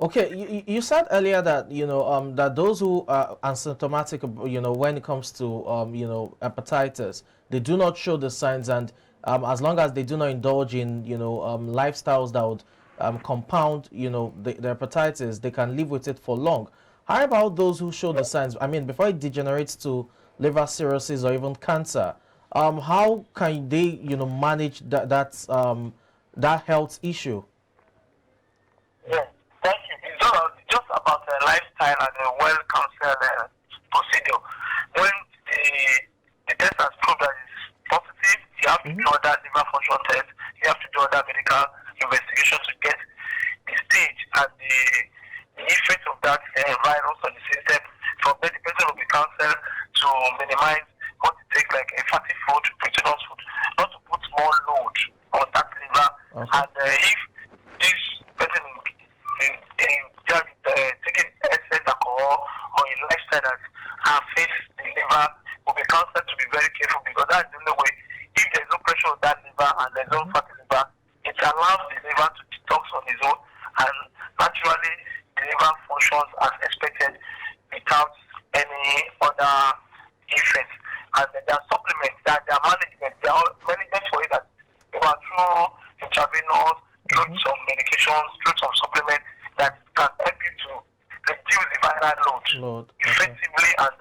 Okay, you said earlier that that those who are asymptomatic, when it comes to hepatitis, they do not show the signs, and as long as they do not indulge in lifestyles that would compound the hepatitis, they can live with it for long. How about those who show the signs? I mean, before it degenerates to liver cirrhosis or even cancer, how can they manage that health issue? Yes, thank you. It's just about the lifestyle and the well-counseled procedure. When the test has proved that it's positive, you have to do other liver function tests. You have to do other medical investigations to get the stage and the effect of that virus on the system. From there, the person will be counseled to minimize what it takes, like a fatty food, proteinous food, not to put more load on that liver. Okay. And if this person taking excess alcohol or a lifestyle that affects the liver, will be counseled to be very careful, because that's the only way. If there's no pressure on that liver and there's no fatty liver, it allows the liver to detox on its own, and naturally the liver functions as expected without any other effects. And there are supplements that there are management. There are management for it that they are through intravenous, through some medications, through some supplements that can help you to reduce the viral load effectively, and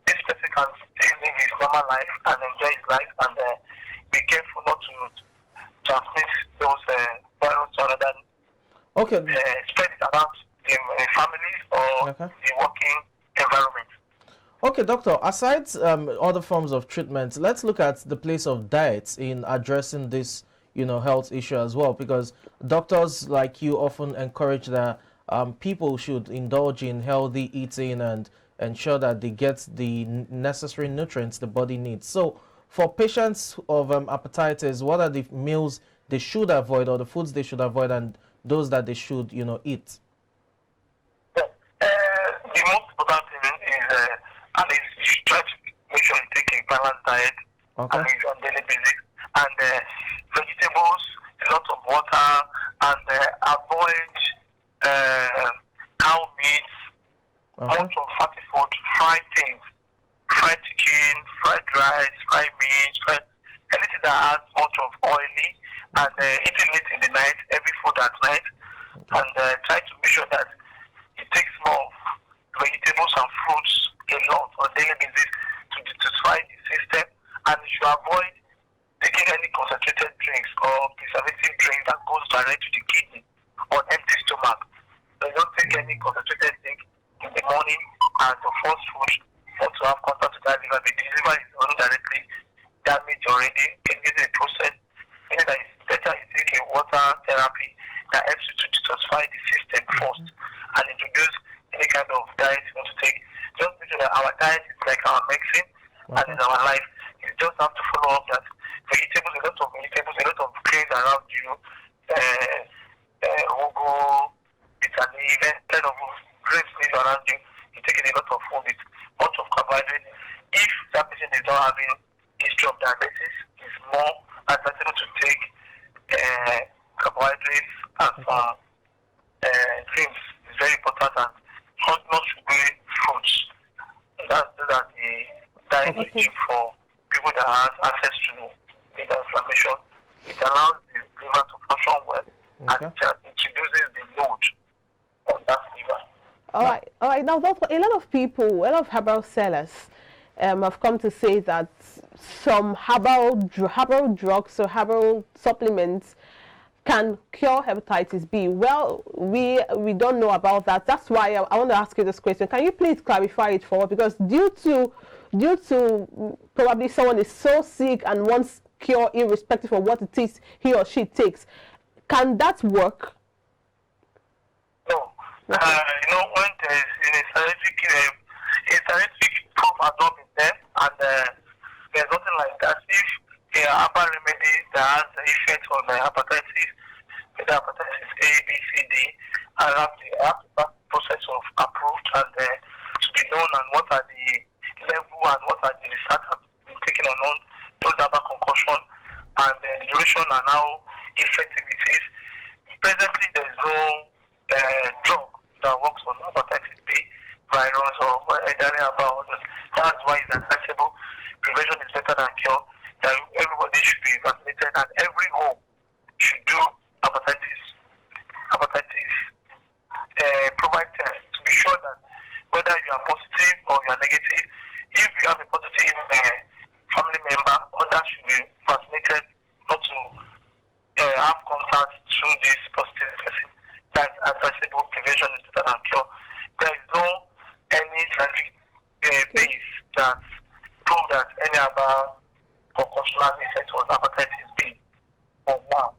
this person can still live his normal life and enjoy his life, and be careful not to transmit those virus rather than spread it around the families or the working environment. Okay, doctor, aside other forms of treatment, let's look at the place of diet in addressing this health issue as well, because doctors like you often encourage that people should indulge in healthy eating and ensure that they get the necessary nutrients the body needs. So for patients of hepatitis, what are the meals they should avoid, or the foods they should avoid, and those that they should eat? The most important thing is at least you should try to make sure you take a balanced diet on a daily basis, and vegetables, a lot of water, and avoid cow meat, much of fatty food, fried things, fried chicken, fried rice, fried meat, anything that has much of oily, and eating it in the night, every food at night, and try to make sure that it takes more vegetables and fruits a lot on a daily basis to detoxify the system, and you should avoid taking any concentrated drinks or preservative drinks that goes direct to the kidney on empty stomach. So don't take any concentrated drink in the morning and the first food not to have contact with that liver, because the liver is indirectly damaged already. Can use a process. Meaning that it's better you take a water therapy that helps you to detoxify the system first, and introduce any kind of diet you want to take. Just make sure that our diet is like our medicine, and in our life, you just have to follow up that vegetables, a lot of vegetables, a lot of grains around you, ugu, bitter leaf, kind of grains around you. You're taking a lot of food with much of carbohydrates. If that person is not having history of diabetes, it's more advisable to take carbohydrates as drinks. It's very important, and not sugary fruits. Those are the diet for people that have access to liver inflammation. It allows the liver to function well, and it reduces the load on that liver. All right. Now, doctor, a lot of people, a lot of herbal sellers have come to say that some herbal drugs or herbal supplements can cure hepatitis B. Well, we don't know about that. That's why I want to ask you this question. Can you please clarify it for us? Because due to probably someone is so sick and wants cure irrespective of what it is he or she takes, can that work? No. When there is a scientific proof has not been there, and there's nothing like that. If a herbal remedy that has an effect on hepatitis, whether hepatitis A, B, C, D, and have the process of approved and to be known, and what are the level and what are the research have been taken on those herbal concoction, and the duration and how effective it is. Presently, there is no drug whether you are positive or you are negative. If you have a positive family member, others should be vaccinated not to have contact through this positive person. That's advisable. Prevention is better than cure. There is no any scientific base that prove that any other concussional effect was hepatitis B or now.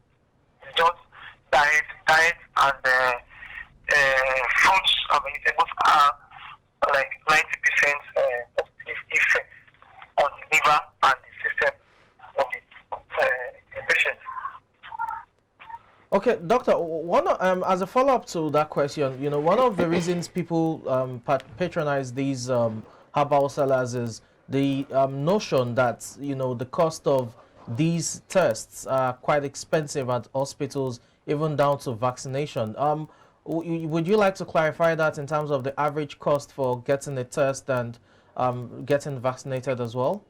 It's just diet and fruits and vegetables are like 90% positive effect on the liver and the system of the patient. Okay, doctor. As a follow-up to that question, one of the reasons people patronize these herbal sellers is the notion that the cost of these tests are quite expensive at hospitals, even down to vaccination. Would you like to clarify that in terms of the average cost for getting a test and getting vaccinated as well?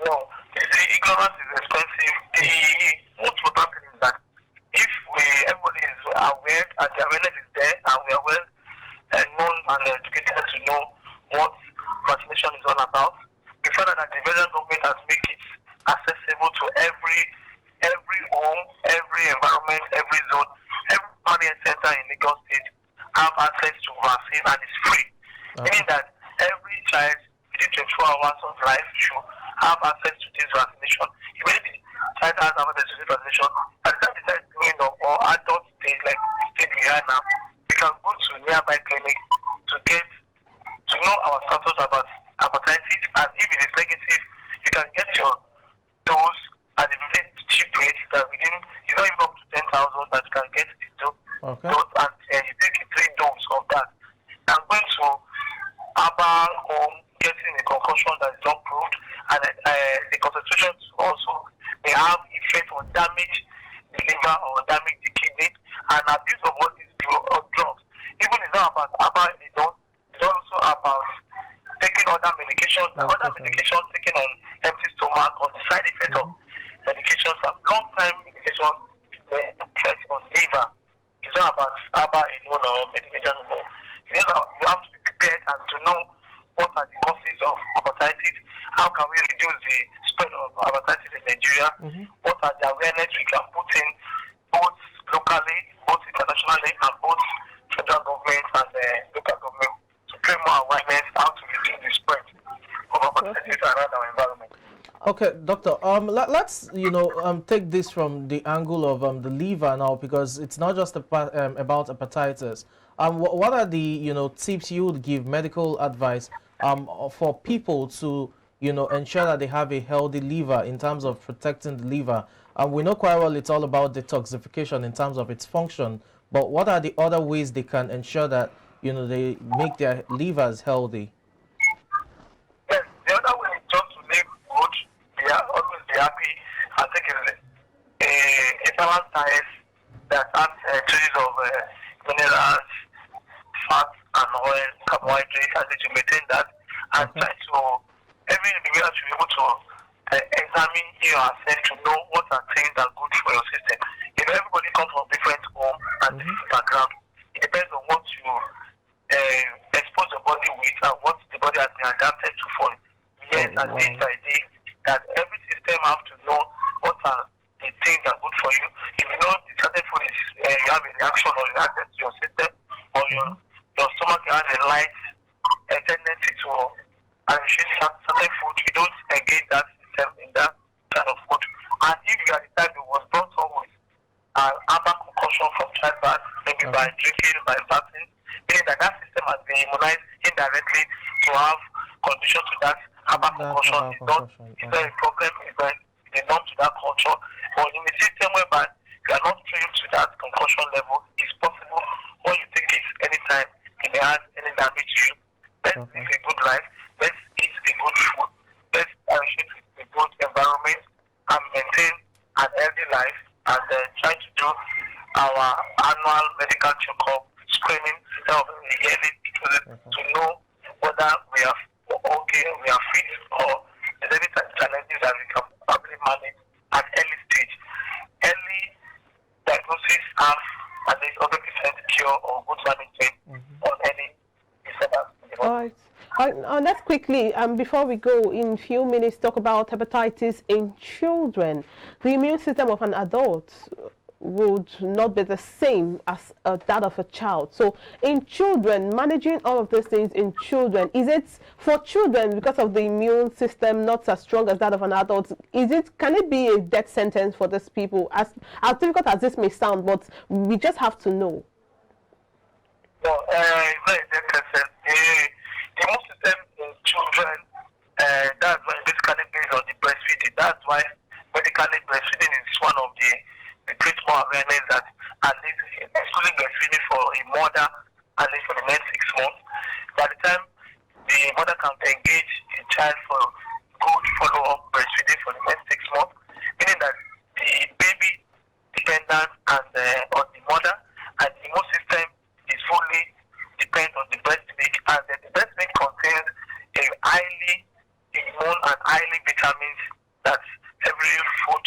No, you see, ignorance is expensive. The most important thing is that if everybody is aware and the awareness is there and we are well known and educated to know what vaccination is all about, we find that the federal government has made it accessible to every home, every environment, every zone, every family center in Lagos State have access to vaccine and it's free. Meaning that every child within 24 hours of life should have access to this vaccination. Even if the child has access to this vaccination, at the time the child is growing up or adult stage like state we are now, we can go to nearby clinic to know our status about hepatitis, and if it is negative, you can get your dose at a very cheap rate that it's not even up to 10,000 that you can get the dose. Okay. And you take 3 doses of that. I'm going to herbal home getting a concussion that is not proved, and the concentration also may have effect or damage the liver or damage the kidney, and abuse of all these drugs. Even it's not about herbal, it's also about taking other medications. Other medications taken on empty stomach, on the side effect of medications, and long-time medication effect on liver. It's not about herbal alone or medication alone. You have to be prepared and to know what are the causes of hepatitis, how can we reduce the spread of hepatitis in Nigeria, what are the awareness we can put in both locally, both internationally, and both federal government and local government to create more awareness how to reduce the spread of hepatitis around our environment. Okay, doctor. Let's take this from the angle of the liver now, because it's not just about hepatitis. What are the tips you would give, medical advice for people to ensure that they have a healthy liver in terms of protecting the liver? We know quite well it's all about detoxification in terms of its function, but what are the other ways they can ensure that they make their livers healthy? Yes, the other way is just to live good, always be happy, and take a balanced diet that has traces of minerals, fat, and oil, carbohydrates, and to maintain that, and try to every individual should be able to examine yourself to know what are things that are good for your system. Everybody comes from different home and different background. It depends on what you expose your body with and what the body has been adapted to for years and day by day. That every system have to know what are the things that are good for you. If you know the certain food is you have a reaction or reaction to your system, or your stomach has a light tendency to appreciate certain food, you don't engage that system in that kind of food. And if you are the type that was brought up with herbal concussion from childbirth, maybe by drinking, by fasting, meaning that system has been immunized indirectly to have condition to that herbal concussion. It's not a problem, it's a norm to that culture. But in a system whereby you are not trained to that concussion level, it's possible when you take it anytime, it may have any damage to you. Let's live a good life, let's eat a good food, let's appreciate a good environment and maintain an healthy life, and try to do our annual medical checkup, screening instead of yearly, to know whether we are okay, we are fit, or there's any challenges that we can probably manage at early stage. Early diagnosis have at least 100% cure or good management on any All right. Let's quickly, before we go, in a few minutes, talk about hepatitis in children. The immune system of an adult would not be the same as that of a child. So in children, managing all of these things in children, is it for children, because of the immune system not as strong as that of an adult, can it be a death sentence for these people? As difficult as this may sound, but we just have to know. Well, it's not a death sentence. The immune system in children, that's why basically based on the breastfeeding. That's why medically breastfeeding is one of the great more awareness that at least excluding breastfeeding for a mother at least for the next 6 months. By the time the mother can engage the child for good follow-up breastfeeding for the next 6 months, meaning that the baby dependent and on the mother, and the immune system is fully dependent on the breast milk, and the breast milk contains a highly immune and highly vitamins that every food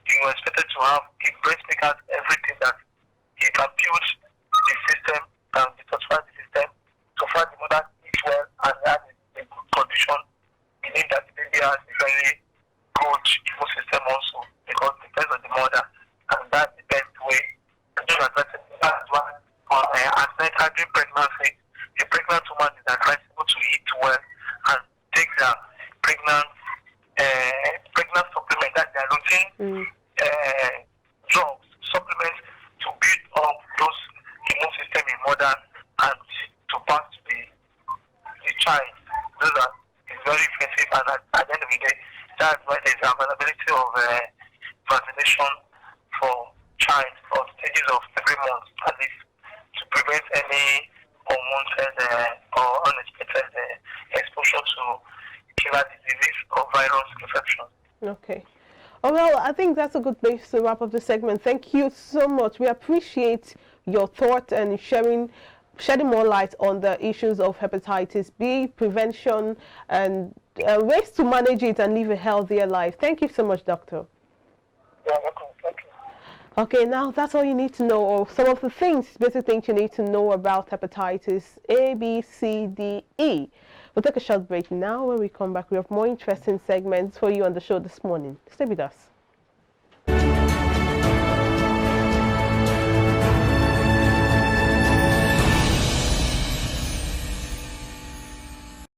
you are expected to have. If breast milk has everything that it can build the system and detoxify the system, so far the mother eats well and has a good condition, we need that the baby has a very good immune system also, because it depends on the mother, and that's the best way to do that. That's why antenatal during pregnancy, a pregnant woman is advisable to eat well and take their pregnant supplement, that's their routine drugs, supplements to build up those immune system in mother and to pass to the child. Those are is very effective, and at the end of the day, that's why there's availability of vaccination for child for stages of every month at least, to prevent any unwanted or unexpected exposure to killer diseases or virus infections. Okay. Oh, well, I think that's a good place to wrap up the segment. Thank you so much. We appreciate your thought and shedding more light on the issues of hepatitis B, prevention, and ways to manage it and live a healthier life. Thank you so much, Doctor. Yeah, welcome. Thank you. Okay, now that's all you need to know, or some of the basic things you need to know about hepatitis A, B, C, D, E. We'll take a short break now. When we come back, we have more interesting segments for you on the show this morning. Stay with us.